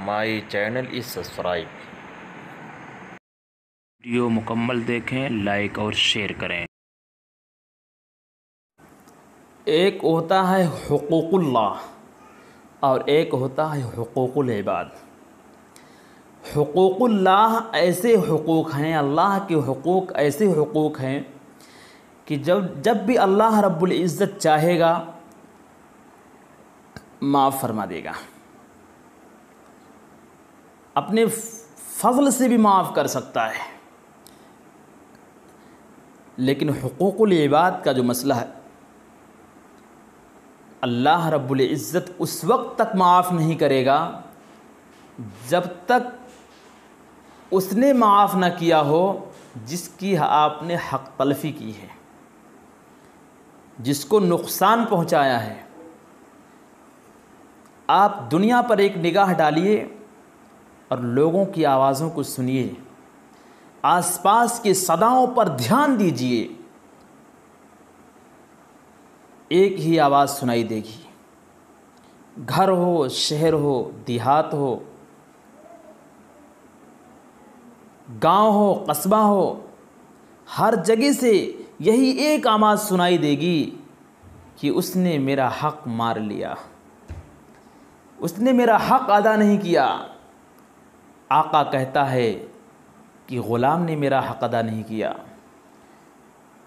My channel is subscribe. Video मुकम्मल देखें, like और शेयर करें। एक होता है हुकूकुल्लाह और एक होता है हुकूकुल इबाद। हुकूकुल्लाह ऐसे हुकूक हैं, अल्लाह के हुकूक ऐसे हुकूक हैं कि जब भी अल्लाह रब्बुल इज़्ज़त चाहेगा माफ़ फरमा देगा, अपने फज़ल से भी माफ़ कर सकता है। लेकिन हुकूकुल इबाद का जो मसला है, अल्लाह रब्बुल इज़्ज़त उस वक्त तक माफ़ नहीं करेगा जब तक उसने माफ़ ना किया हो जिसकी आपने हक़ तलफ़ी की है, जिसको नुक़सान पहुँचाया है। आप दुनिया पर एक निगाह डालिए और लोगों की आवाज़ों को सुनिए, आसपास की सदाओं पर ध्यान दीजिए, एक ही आवाज़ सुनाई देगी। घर हो, शहर हो, देहात हो, गांव हो, कस्बा हो, हर जगह से यही एक आवाज़ सुनाई देगी कि उसने मेरा हक़ मार लिया, उसने मेरा हक़ अदा नहीं किया। आका कहता है कि ग़ुलाम ने मेरा हक़ अदा नहीं किया,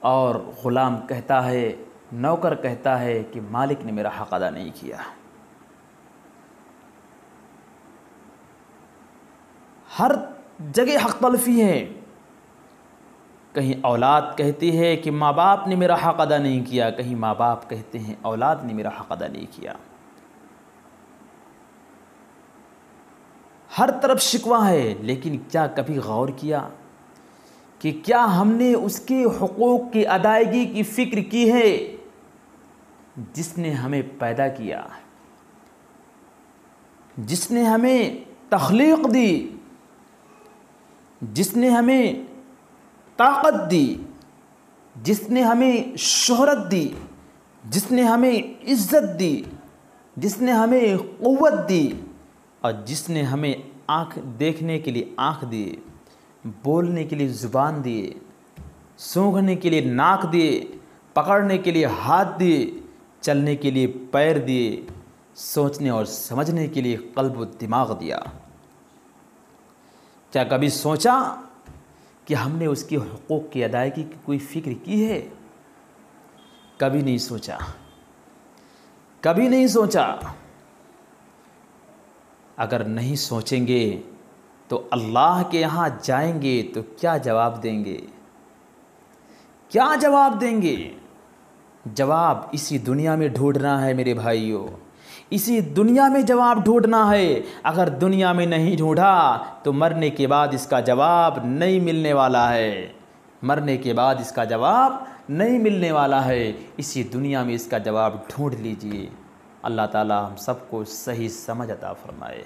और ग़ुलाम कहता है, नौकर कहता है कि मालिक ने मेरा हक़ अदा नहीं किया। हर जगह हक़ तलफ़ी है। कहीं औलाद कहती है कि माँ बाप ने मेरा हक़ अदा नहीं किया, कहीं माँ बाप कहते हैं औलाद ने मेरा हक़ अदा नहीं किया। हर तरफ शिकवा है। लेकिन क्या कभी गौर किया कि क्या हमने उसके हुकूक की अदायगी की फ़िक्र की है जिसने हमें पैदा किया, जिसने हमें तख्लीक़ दी, जिसने हमें ताकत दी, जिसने हमें शोहरत दी, जिसने हमें इज़्ज़त दी, जिसने हमें क़ुव्वत दी, और जिसने हमें आँख देखने के लिए आँख दिए, बोलने के लिए ज़ुबान दिए, सूंघने के लिए नाक दिए, पकड़ने के लिए हाथ दिए, चलने के लिए पैर दिए, सोचने और समझने के लिए क़ल्ब और दिमाग दिया। क्या कभी सोचा कि हमने उसके हुकूक की अदायगी की कोई फ़िक्र की है? कभी नहीं सोचा, कभी नहीं सोचा। अगर नहीं सोचेंगे तो अल्लाह के यहाँ जाएंगे तो क्या जवाब देंगे? क्या जवाब देंगे? जवाब इसी दुनिया में ढूंढना है मेरे भाइयों, इसी दुनिया में जवाब ढूंढना है। अगर दुनिया में नहीं ढूंढा तो मरने के बाद इसका जवाब नहीं मिलने वाला है। मरने के बाद इसका जवाब नहीं मिलने वाला है। इसी दुनिया में इसका जवाब ढूंढ लीजिए। अल्लाह ताला हम सबको सही समझ अता फरमाए।